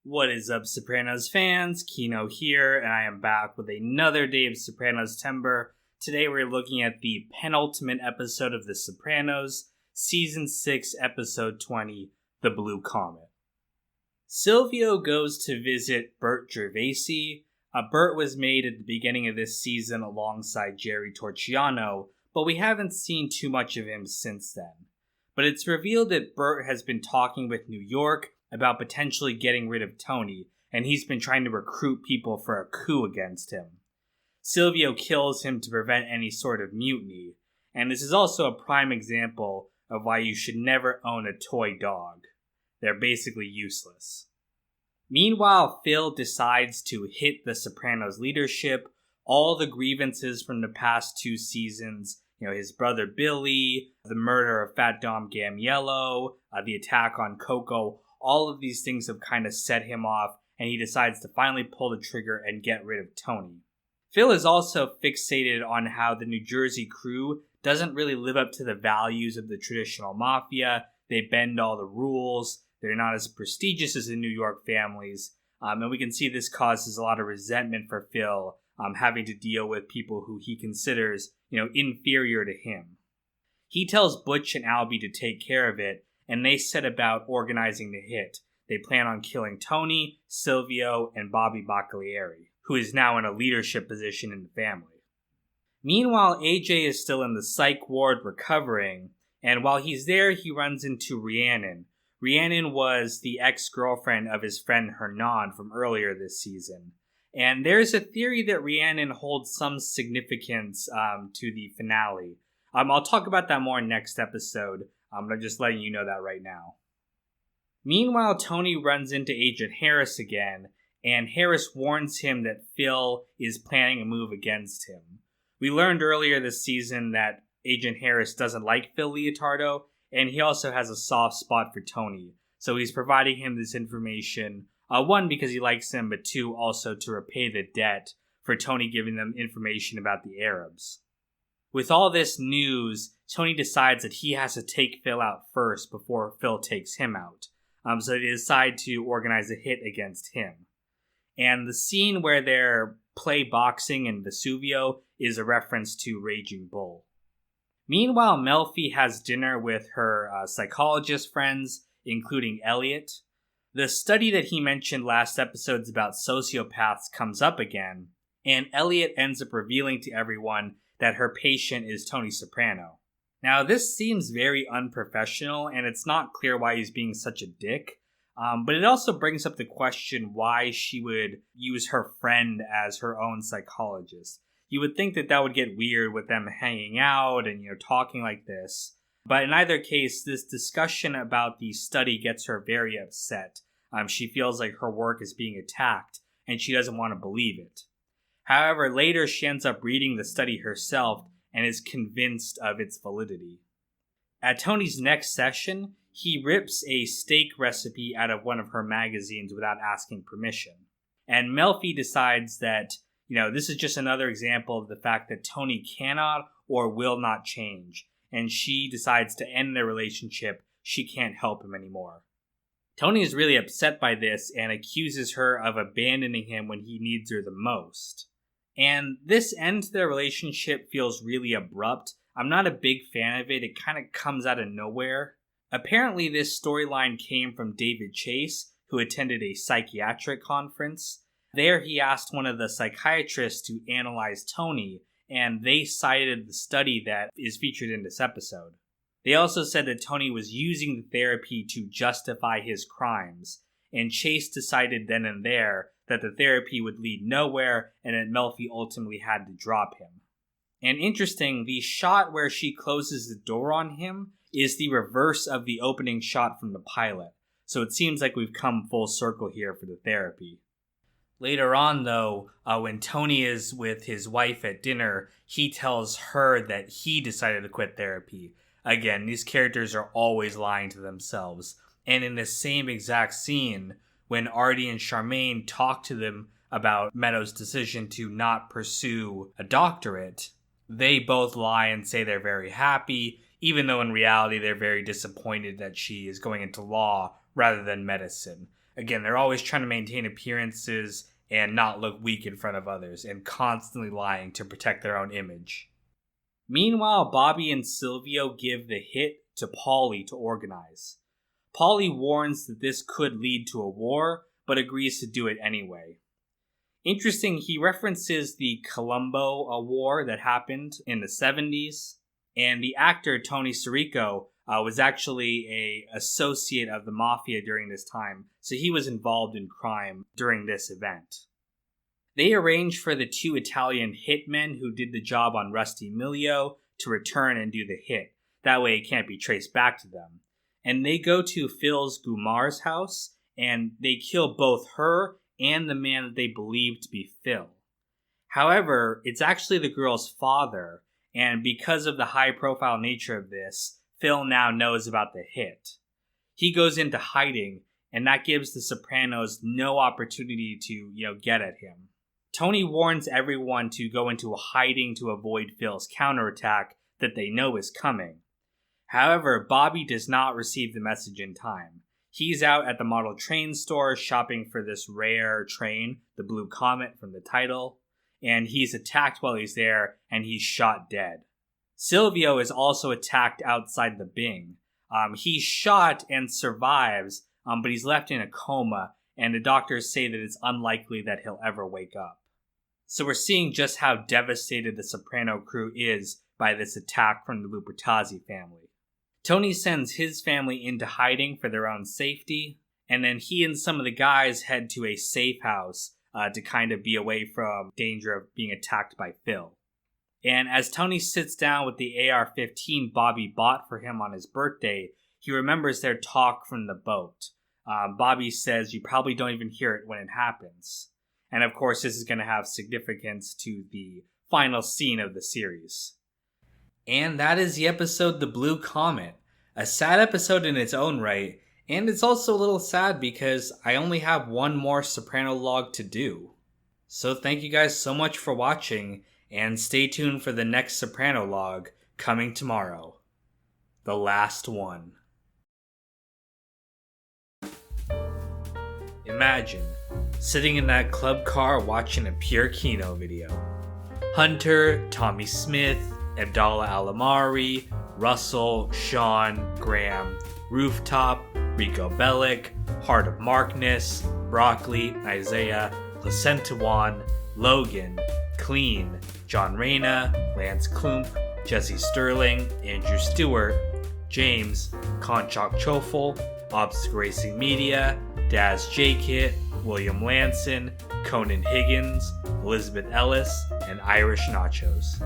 What is up, Sopranos fans? Kino here, and I am back with another day of Sopranos Timber. Today we're looking at the penultimate episode of The Sopranos, Season 6, Episode 20, The Blue Comet. Silvio goes to visit Bert Gervasi. Bert was made at the beginning of this season alongside Jerry Torchiano, but we haven't seen too much of him since then. But it's revealed that Bert has been talking with New York about potentially getting rid of Tony, and he's been trying to recruit people for a coup against him. Silvio kills him to prevent any sort of mutiny, and this is also a prime example of why you should never own a toy dog. They're basically useless. Meanwhile, Phil decides to hit the Sopranos leadership. All the grievances from the past two seasons, his brother Billy, the murder of Fat Dom Gamiello, the attack on Coco, all of these things have kind of set him off, and he decides to finally pull the trigger and get rid of Tony. Phil is also fixated on how the New Jersey crew doesn't really live up to the values of the traditional mafia. They bend all the rules. They're not as prestigious as the New York families. And we can see this causes a lot of resentment for Phil, having to deal with people who he considers, inferior to him. He tells Butch and Albie to take care of it, and they set about organizing the hit. They plan on killing Tony, Silvio, and Bobby Bacalieri, who is now in a leadership position in the family. Meanwhile, AJ is still in the psych ward recovering, and while he's there, he runs into Rhiannon. Rhiannon was the ex-girlfriend of his friend Hernan from earlier this season. And there's a theory that Rhiannon holds some significance to the finale. I'll talk about that more next episode. I'm just letting you know that right now. Meanwhile, Tony runs into Agent Harris again, and Harris warns him that Phil is planning a move against him. We learned earlier this season that Agent Harris doesn't like Phil Leotardo, and he also has a soft spot for Tony. So he's providing him this information, one, because he likes him, but two, also to repay the debt for Tony giving them information about the Arabs. With all this news, Tony decides that he has to take Phil out first before Phil takes him out. So they decide to organize a hit against him. And the scene where they're play boxing in Vesuvio is a reference to Raging Bull. Meanwhile, Melfi has dinner with her psychologist friends, including Elliot. The study that he mentioned last episodes about sociopaths comes up again, and Elliot ends up revealing to everyone that her patient is Tony Soprano. Now, this seems very unprofessional, and it's not clear why he's being such a dick, but it also brings up the question why she would use her friend as her own psychologist. You would think that would get weird with them hanging out and, talking like this. But in either case, this discussion about the study gets her very upset. She feels like her work is being attacked, and she doesn't want to believe it. However, later she ends up reading the study herself and is convinced of its validity. At Tony's next session, he rips a steak recipe out of one of her magazines without asking permission. And Melfi decides that, this is just another example of the fact that Tony cannot or will not change, and she decides to end their relationship. She can't help him anymore. Tony is really upset by this and accuses her of abandoning him when he needs her the most. And this end to their relationship feels really abrupt. I'm not a big fan of it. It kind of comes out of nowhere. Apparently, this storyline came from David Chase, who attended a psychiatric conference. There, he asked one of the psychiatrists to analyze Tony, and they cited the study that is featured in this episode. They also said that Tony was using the therapy to justify his crimes, and Chase decided then and there that the therapy would lead nowhere and that Melfi ultimately had to drop him. And interesting, the shot where she closes the door on him is the reverse of the opening shot from the pilot, so it seems like we've come full circle here for the therapy. Later on, though, when Tony is with his wife at dinner, he tells her that he decided to quit therapy. Again, these characters are always lying to themselves. And in the same exact scene, when Artie and Charmaine talk to them about Meadows' decision to not pursue a doctorate, they both lie and say they're very happy, even though in reality they're very disappointed that she is going into law rather than medicine. Again, they're always trying to maintain appearances and not look weak in front of others, and constantly lying to protect their own image. Meanwhile, Bobby and Silvio give the hit to Paulie to organize. Paulie warns that this could lead to a war, but agrees to do it anyway. Interesting, he references the Colombo War that happened in the 70s, and the actor Tony Sirico was actually an associate of the mafia during this time, so he was involved in crime during this event. They arrange for the 2 Italian hitmen who did the job on Rusty Emilio to return and do the hit. That way it can't be traced back to them. And they go to Phyllis Gumar's house, and they kill both her and the man that they believe to be Phil. However, it's actually the girl's father, and because of the high-profile nature of this, Phil now knows about the hit. He goes into hiding, and that gives the Sopranos no opportunity to, get at him. Tony warns everyone to go into hiding to avoid Phil's counterattack that they know is coming. However, Bobby does not receive the message in time. He's out at the model train store shopping for this rare train, the Blue Comet from the title, and he's attacked while he's there, and he's shot dead. Silvio is also attacked outside the Bing. He's shot and survives, but he's left in a coma, and the doctors say that it's unlikely that he'll ever wake up. So we're seeing just how devastated the Soprano crew is by this attack from the Lupertazzi family. Tony sends his family into hiding for their own safety, and then he and some of the guys head to a safe house to kind of be away from danger of being attacked by Phil. And as Tony sits down with the AR-15 Bobby bought for him on his birthday, he remembers their talk from the boat. Bobby says you probably don't even hear it when it happens. And of course, this is going to have significance to the final scene of the series. And that is the episode The Blue Comet. A sad episode in its own right, and it's also a little sad because I only have one more Soprano log to do. So thank you guys so much for watching, and stay tuned for the next Soprano log coming tomorrow. The last one. Imagine sitting in that club car watching a pure Kino video. Hunter, Tommy Smith, Abdallah Alamari, Russell, Sean, Graham, Rooftop, Rico Bellic, Heart of Markness, Broccoli, Isaiah, Placenta One, Logan, Clean, John Reyna, Lance Klump, Jesse Sterling, Andrew Stewart, James, Konchak Chofel, Obstacle Racing Media, Daz J-Kit, William Lanson, Conan Higgins, Elizabeth Ellis, and Irish Nachos.